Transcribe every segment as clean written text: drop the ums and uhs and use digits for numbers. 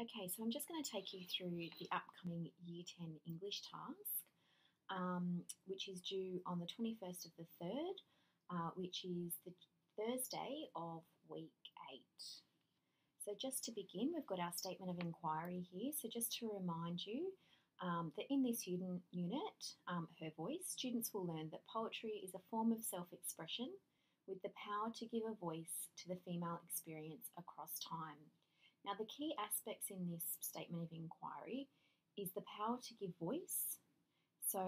Okay, so I'm just going to take you through the upcoming Year 10 English task, which is due on the 21st of the 3rd, which is the Thursday of week 8. So just to begin, we've got our statement of inquiry here. So just to remind you that in this unit, Her Voice, students will learn that poetry is a form of self-expression with the power to give a voice to the female experience across time. Now, the key aspects in this statement of inquiry is the power to give voice. So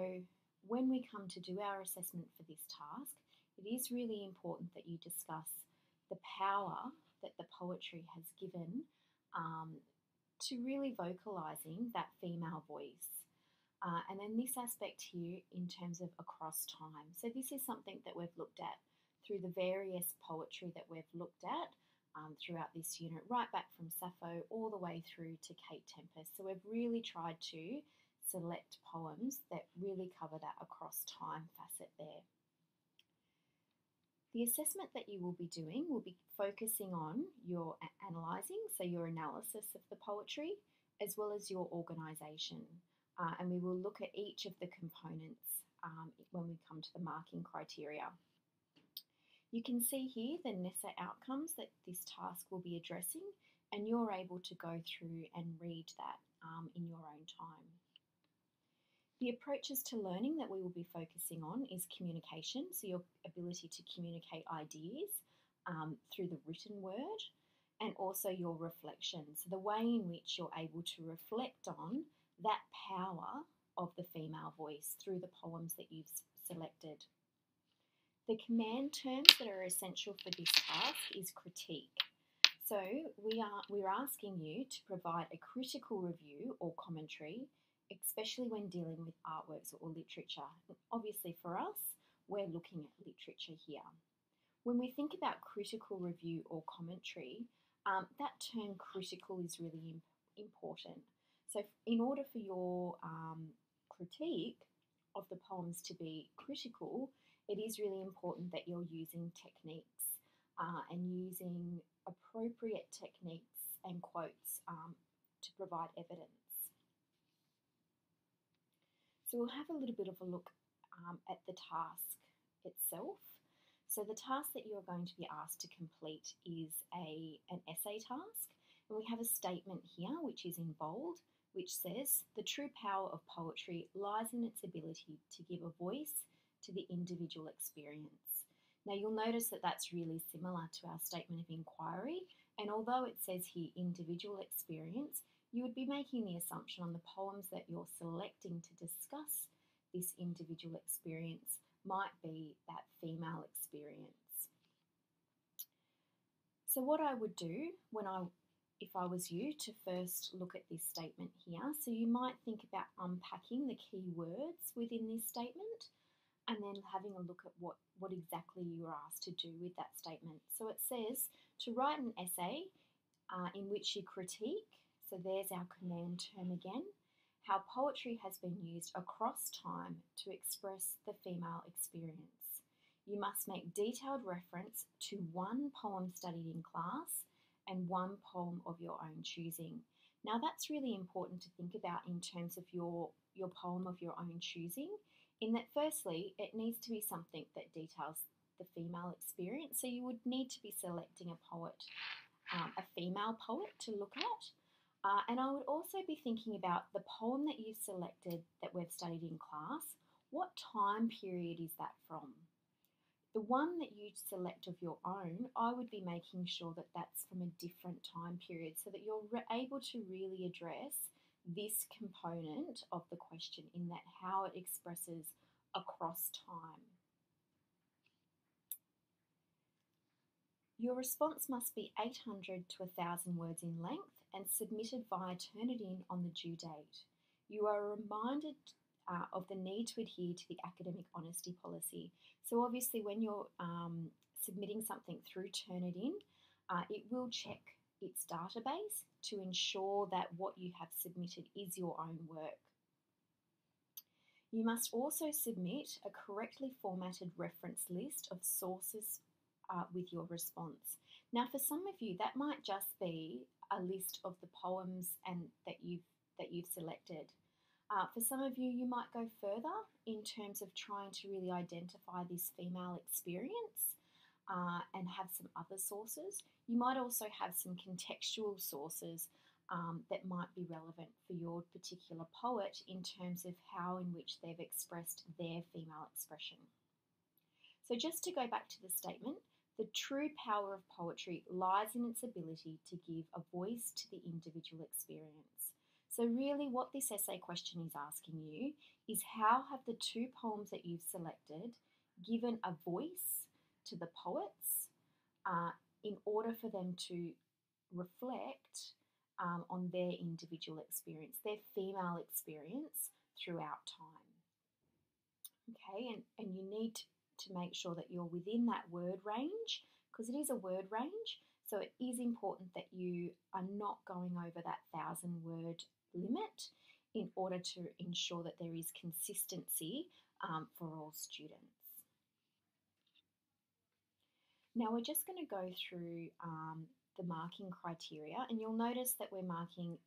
when we come to do our assessment for this task, it is really important that you discuss the power that the poetry has given to really vocalising that female voice. And then this aspect here in terms of across time. So this is something that we've looked at through the various poetry that we've looked at throughout this unit, right back from Sappho all the way through to Kate Tempest. So we've really tried to select poems that really cover that across time facet there. The assessment that you will be doing will be focusing on your analysing, so your analysis of the poetry, as well as your organisation. And we will look at each of the components when we come to the marking criteria. You can see here the NESA outcomes that this task will be addressing, and you're able to go through and read that in your own time. The approaches to learning that we will be focusing on is communication, so your ability to communicate ideas through the written word, and also your reflection, so the way in which you're able to reflect on that power of the female voice through the poems that you've selected. The command terms that are essential for this task is critique. So we're asking you to provide a critical review or commentary, especially when dealing with artworks or literature. Obviously for us, we're looking at literature here. When we think about critical review or commentary, that term critical is really important. So in order for your critique of the poems to be critical, it is really important that you're using techniques and using appropriate techniques and quotes to provide evidence. So we'll have a little bit of a look at the task itself. So the task that you're going to be asked to complete is an essay task. And we have a statement here, which is in bold, which says, "The true power of poetry lies in its ability to give a voice to the individual experience." Now you'll notice that that's really similar to our statement of inquiry, and although it says here individual experience, you would be making the assumption on the poems that you're selecting to discuss this individual experience might be that female experience. So what I would do if I was you, to first look at this statement here, so you might think about unpacking the key words within this statement, and then having a look at what exactly you are asked to do with that statement. So it says to write an essay in which you critique, so there's our command term again, how poetry has been used across time to express the female experience. You must make detailed reference to one poem studied in class and one poem of your own choosing. Now that's really important to think about in terms of your poem of your own choosing, in that firstly, it needs to be something that details the female experience. So you would need to be selecting a poet, a female poet to look at. And I would also be thinking about the poem that you've selected that we've studied in class. What time period is that from? The one that you select of your own, I would be making sure that that's from a different time period so that you're able to really address this component of the question, in that how it expresses across time. Your response must be 800 to 1,000 words in length and submitted via Turnitin on the due date. You are reminded of the need to adhere to the academic honesty policy. So obviously when you're submitting something through Turnitin, it will check its database to ensure that what you have submitted is your own work. You must also submit a correctly formatted reference list of sources with your response. Now, for some of you, that might just be a list of the poems and that you've selected. For some of you, you might go further in terms of trying to really identify this female experience and have some other sources. You might also have some contextual sources that might be relevant for your particular poet in terms of how in which they've expressed their female expression. So, just to go back to the statement, the true power of poetry lies in its ability to give a voice to the individual experience. So, really, what this essay question is asking you is how have the two poems that you've selected given a voice to the poets in order for them to reflect on their individual experience, their female experience throughout time. Okay, and you need to make sure that you're within that word range because it is a word range. So it is important that you are not going over that 1,000-word limit in order to ensure that there is consistency for all students. Now we're just going to go through the marking criteria, and you'll notice that we're marking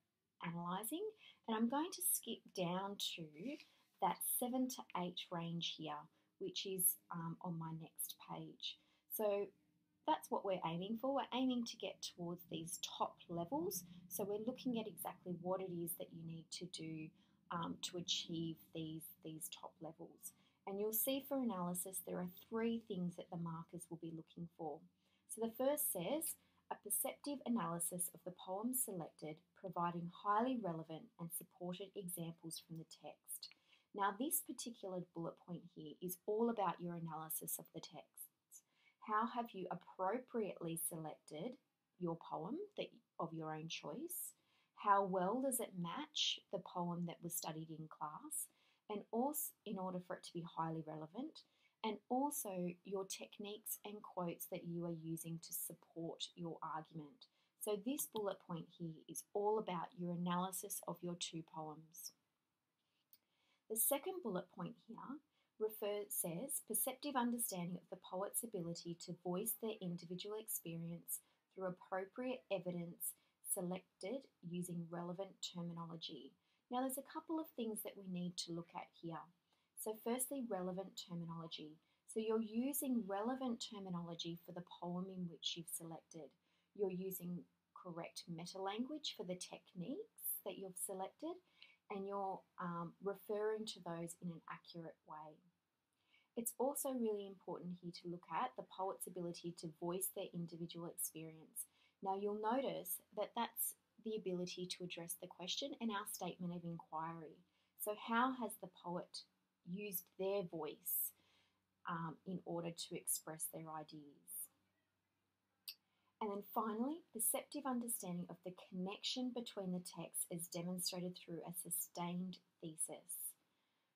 analysing, and I'm going to skip down to that 7 to 8 range here, which is on my next page. So that's what we're aiming for. We're aiming to get towards these top levels. So we're looking at exactly what it is that you need to do to achieve these top levels. And you'll see for analysis there are 3 things that the markers will be looking for. So the first says, a perceptive analysis of the poems selected, providing highly relevant and supported examples from the text. Now this particular bullet point here is all about your analysis of the texts. How have you appropriately selected your poem of your own choice? How well does it match the poem that was studied in class? And also, in order for it to be highly relevant, and also your techniques and quotes that you are using to support your argument. So this bullet point here is all about your analysis of your 2 poems. The second bullet point here says perceptive understanding of the poet's ability to voice their individual experience through appropriate evidence selected using relevant terminology. Now there's a couple of things that we need to look at here. So firstly, relevant terminology. So you're using relevant terminology for the poem in which you've selected. You're using correct meta-language for the techniques that you've selected, and you're referring to those in an accurate way. It's also really important here to look at the poet's ability to voice their individual experience. Now you'll notice that that's the ability to address the question in our statement of inquiry. So how has the poet used their voice in order to express their ideas? And then finally, perceptive understanding of the connection between the text as demonstrated through a sustained thesis.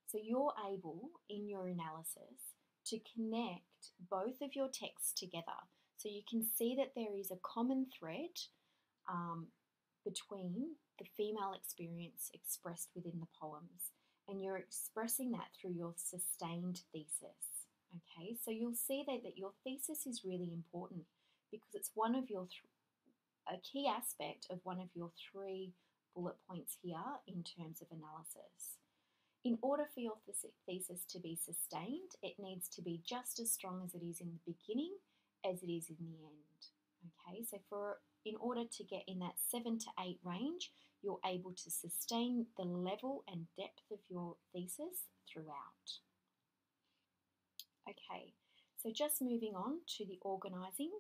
So you're able, in your analysis, to connect both of your texts together. So you can see that there is a common thread between the female experience expressed within the poems, and you're expressing that through your sustained thesis. Okay, so you'll see that your thesis is really important because it's one of your a key aspect of one of your 3 bullet points here in terms of analysis. In order for your thesis to be sustained, it needs to be just as strong as it is in the beginning as it is in the end. Okay, so in order to get in that 7 to 8 range, you're able to sustain the level and depth of your thesis throughout. Okay, so just moving on to the organising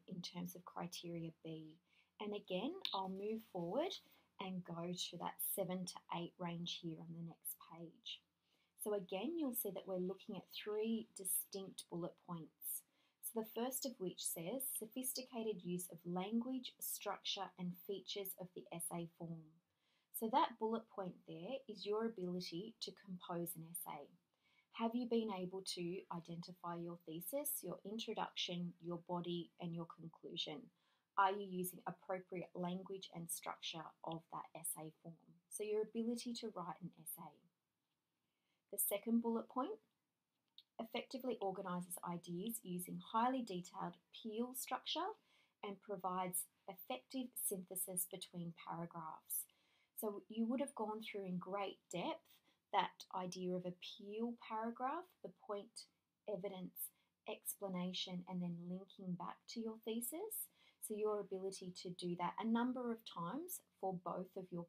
in terms of criteria B. And again, I'll move forward and go to that 7 to 8 range here on the next page. So again, you'll see that we're looking at 3 distinct bullet points. So the first of which says sophisticated use of language, structure and features of the essay form. So that bullet point there is your ability to compose an essay. Have you been able to identify your thesis, your introduction, your body and your conclusion? Are you using appropriate language and structure of that essay form? So your ability to write an essay. The second bullet point, effectively organises ideas using highly detailed peel structure and provides effective synthesis between paragraphs. So you would have gone through in great depth that idea of a peel paragraph, the point, evidence, explanation, and then linking back to your thesis. So your ability to do that a number of times for both of your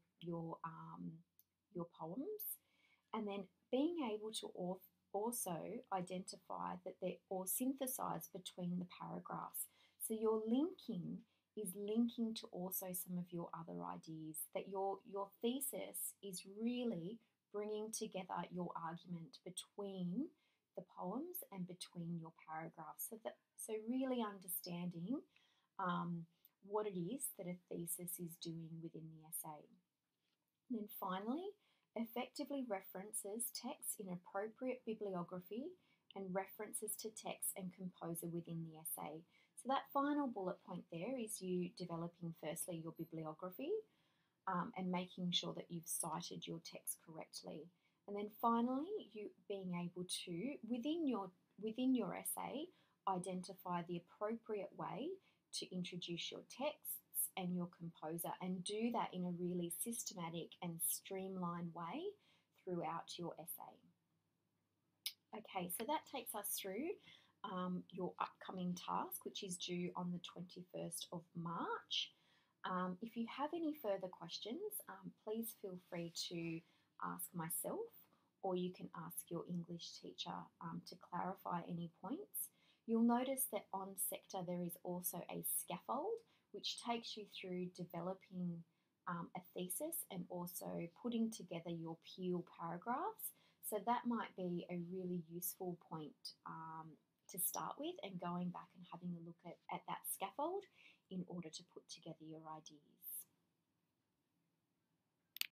poems, and then being able to also identify that they or synthesize between the paragraphs. So your linking is linking to also some of your other ideas, that your thesis is really bringing together your argument between the poems and between your paragraphs. So really understanding what it is that a thesis is doing within the essay. And then finally, effectively references text in appropriate bibliography and references to text and composer within the essay. So that final bullet point there is you developing firstly your bibliography and making sure that you've cited your text correctly. And then finally, you being able to, within your essay, identify the appropriate way to introduce your texts and your composer, and do that in a really systematic and streamlined way throughout your essay. Okay, so that takes us through your upcoming task, which is due on the 21st of March. If you have any further questions, please feel free to ask myself, or you can ask your English teacher to clarify any points. You'll notice that on Sector there is also a scaffold which takes you through developing a thesis and also putting together your peel paragraphs. So that might be a really useful point to start with, and going back and having a look at that scaffold in order to put together your ideas.